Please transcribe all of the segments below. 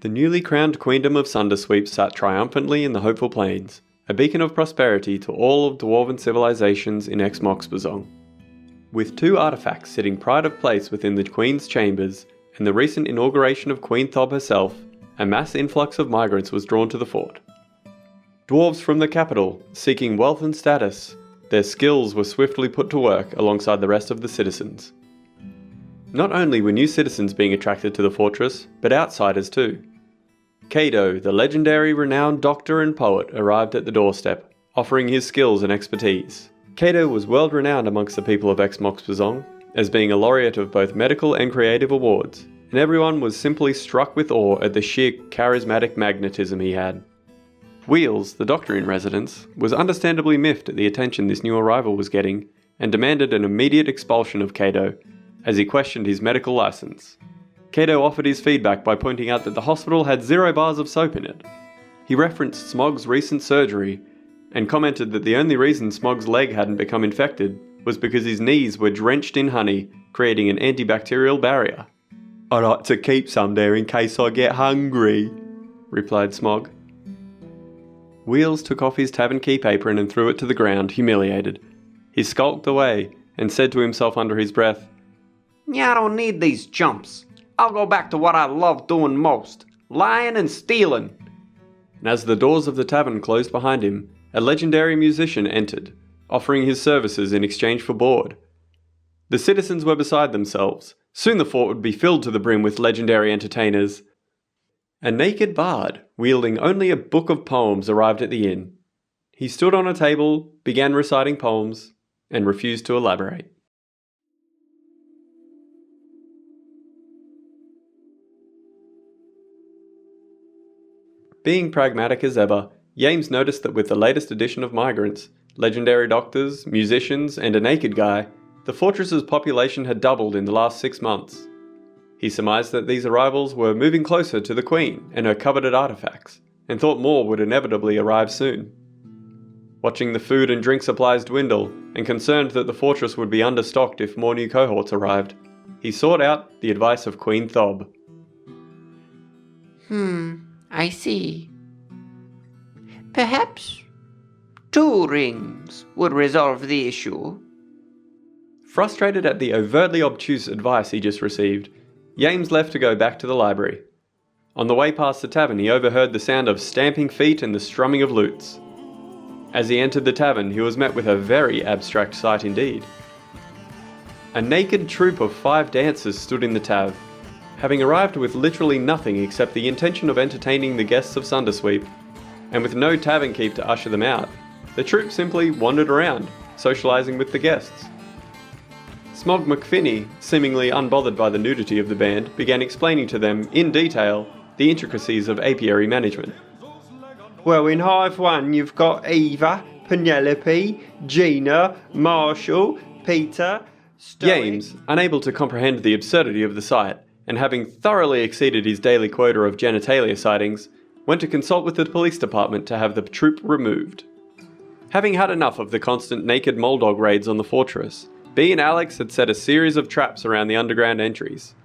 The newly crowned Queendom of Sundersweep sat triumphantly in the hopeful plains, a beacon of prosperity to all of dwarven civilizations in Ex-Moxbazong. With two artifacts sitting pride of place within the Queen's chambers, and the recent inauguration of Queen Thob herself, a mass influx of migrants was drawn to the fort. Dwarves from the capital, seeking wealth and status, their skills were swiftly put to work alongside the rest of the citizens. Not only were new citizens being attracted to the fortress, but outsiders too. Cato, the legendary renowned doctor and poet, arrived at the doorstep, offering his skills and expertise. Cato was world renowned amongst the people of Ex-Moxbazong, as being a laureate of both medical and creative awards, and everyone was simply struck with awe at the sheer charismatic magnetism he had. Wheels, the doctor in residence, was understandably miffed at the attention this new arrival was getting, and demanded an immediate expulsion of Cato, as he questioned his medical license. Cato offered his feedback by pointing out that the hospital had 0 bars of soap in it. He referenced Smog's recent surgery, and commented that the only reason Smog's leg hadn't become infected was because his knees were drenched in honey, creating an antibacterial barrier. "I like to keep some there in case I get hungry," replied Smog. Wheels took off his tavern keep apron and threw it to the ground, humiliated. He skulked away, and said to himself under his breath, "Yeah, I don't need these jumps. I'll go back to what I love doing most, lying and stealing." And as the doors of the tavern closed behind him, a legendary musician entered, offering his services in exchange for board. The citizens were beside themselves. Soon the fort would be filled to the brim with legendary entertainers. A naked bard, wielding only a book of poems, arrived at the inn. He stood on a table, began reciting poems, and refused to elaborate. Being pragmatic as ever, Yames noticed that with the latest addition of migrants, legendary doctors, musicians, and a naked guy, the fortress's population had doubled in the last 6 months. He surmised that these arrivals were moving closer to the Queen and her coveted artifacts, and thought more would inevitably arrive soon. Watching the food and drink supplies dwindle, and concerned that the fortress would be understocked if more new cohorts arrived, he sought out the advice of Queen Thob. I see. Perhaps 2 rings would resolve the issue. Frustrated at the overtly obtuse advice he just received, Yames left to go back to the library. On the way past the tavern, he overheard the sound of stamping feet and the strumming of lutes. As he entered the tavern, he was met with a very abstract sight indeed. A naked troupe of 5 dancers stood in the tav. Having arrived with literally nothing except the intention of entertaining the guests of Sundersweep, and with no tavern keep to usher them out, the troupe simply wandered around, socialising with the guests. Smog McPhinney, seemingly unbothered by the nudity of the band, began explaining to them, in detail, the intricacies of apiary management. "Well, in Hive 1 you've got Eva, Penelope, Gina, Marshall, Peter, Yames, unable to comprehend the absurdity of the sight, and having thoroughly exceeded his daily quota of genitalia sightings, went to consult with the police department to have the troupe removed. Having had enough of the constant naked Moldog raids on the fortress, B and Alex had set a series of traps around the underground entries.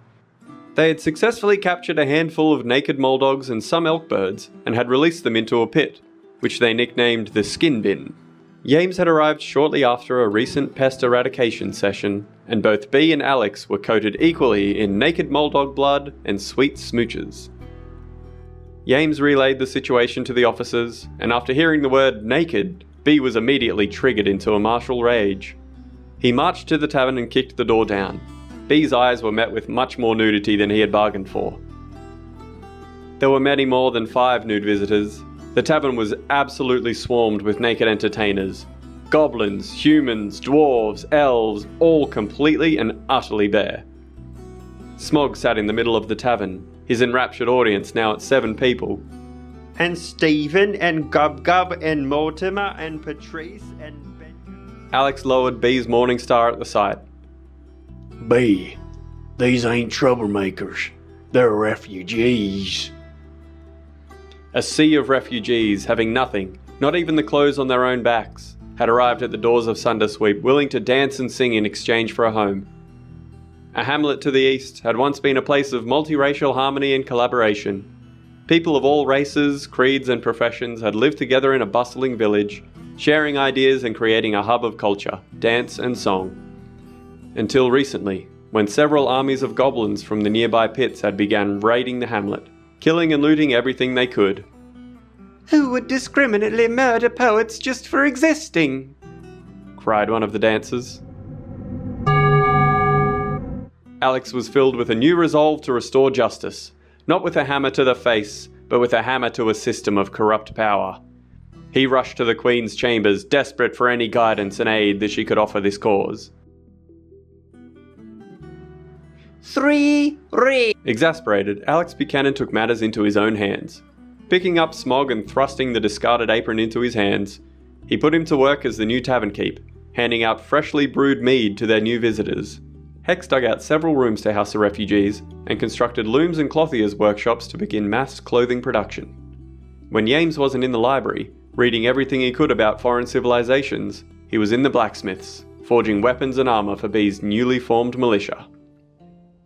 They had successfully captured a handful of naked Moldogs and some elk birds, and had released them into a pit, which they nicknamed the Skin Bin. Yames had arrived shortly after a recent pest eradication session, and both B and Alex were coated equally in naked Moldog blood and sweet smooches. Yames relayed the situation to the officers, and after hearing the word naked, B was immediately triggered into a martial rage. He marched to the tavern and kicked the door down. B's eyes were met with much more nudity than he had bargained for. There were many more than 5 nude visitors. The tavern was absolutely swarmed with naked entertainers. Goblins, humans, dwarves, elves, all completely and utterly bare. Smog sat in the middle of the tavern, his enraptured audience now at 7 people. and Stephen and Gub and Mortimer and Patrice and Benjamin. Alex lowered B's morning star at the sight. B, these ain't troublemakers. They're refugees. A sea of refugees, having nothing, not even the clothes on their own backs, had arrived at the doors of Sundersweep, willing to dance and sing in exchange for a home. A hamlet to the east had once been a place of multiracial harmony and collaboration. People of all races, creeds and professions had lived together in a bustling village, sharing ideas and creating a hub of culture, dance and song. Until recently, when several armies of goblins from the nearby pits had begun raiding the hamlet, killing and looting everything they could. Who would discriminately murder poets just for existing? Cried one of the dancers. Alex was filled with a new resolve to restore justice, not with a hammer to the face, but with a hammer to a system of corrupt power. He rushed to the Queen's chambers, desperate for any guidance and aid that she could offer this cause. 3 rings. Exasperated, Alex Buchanan took matters into his own hands. Picking up Smog and thrusting the discarded apron into his hands, he put him to work as the new tavern keep, handing out freshly brewed mead to their new visitors. Hex dug out several rooms to house the refugees and constructed looms and clothiers' workshops to begin mass clothing production. When Yames wasn't in the library, reading everything he could about foreign civilizations, he was in the blacksmiths, forging weapons and armor for B's newly formed militia.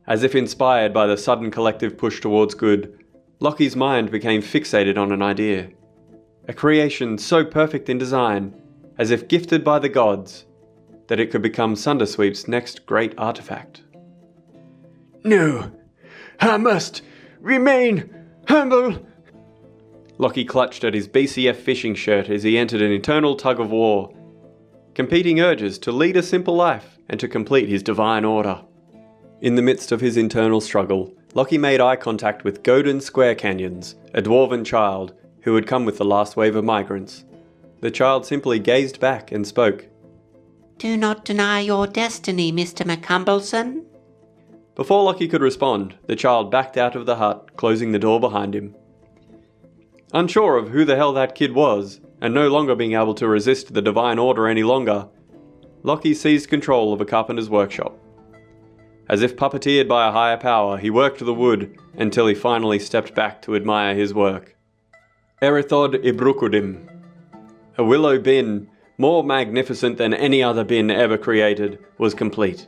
As if inspired by the sudden collective push towards good, Lockie's mind became fixated on an idea. A creation so perfect in design, as if gifted by the gods, that it could become Sundersweep's next great artifact. No, I must remain humble. Lockie clutched at his BCF fishing shirt as he entered an eternal tug of war, competing urges to lead a simple life and to complete his divine order. In the midst of his internal struggle, Lockie made eye contact with Godin Square Canyons, a dwarven child who had come with the last wave of migrants. The child simply gazed back and spoke. Do not deny your destiny, Mr. McCumbleson. Before Lockie could respond, the child backed out of the hut, closing the door behind him. Unsure of who the hell that kid was, and no longer being able to resist the divine order any longer, Lockie seized control of a carpenter's workshop. As if puppeteered by a higher power, he worked the wood until he finally stepped back to admire his work. Erithod Ibrukudim, a willow bin, more magnificent than any other bin ever created, was complete.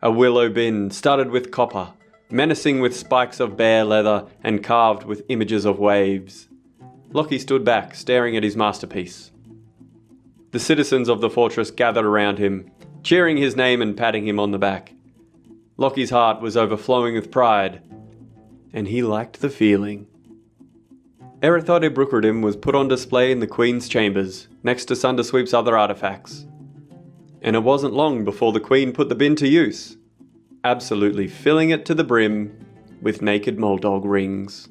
A willow bin studded with copper, menacing with spikes of bear leather and carved with images of waves. Lockie stood back, staring at his masterpiece. The citizens of the fortress gathered around him, cheering his name and patting him on the back. Lockie's heart was overflowing with pride, and he liked the feeling. Erithod Ibrukudim was put on display in the Queen's chambers, next to Sundersweep's other artifacts. And it wasn't long before the Queen put the bin to use, absolutely filling it to the brim with naked Moldog rings.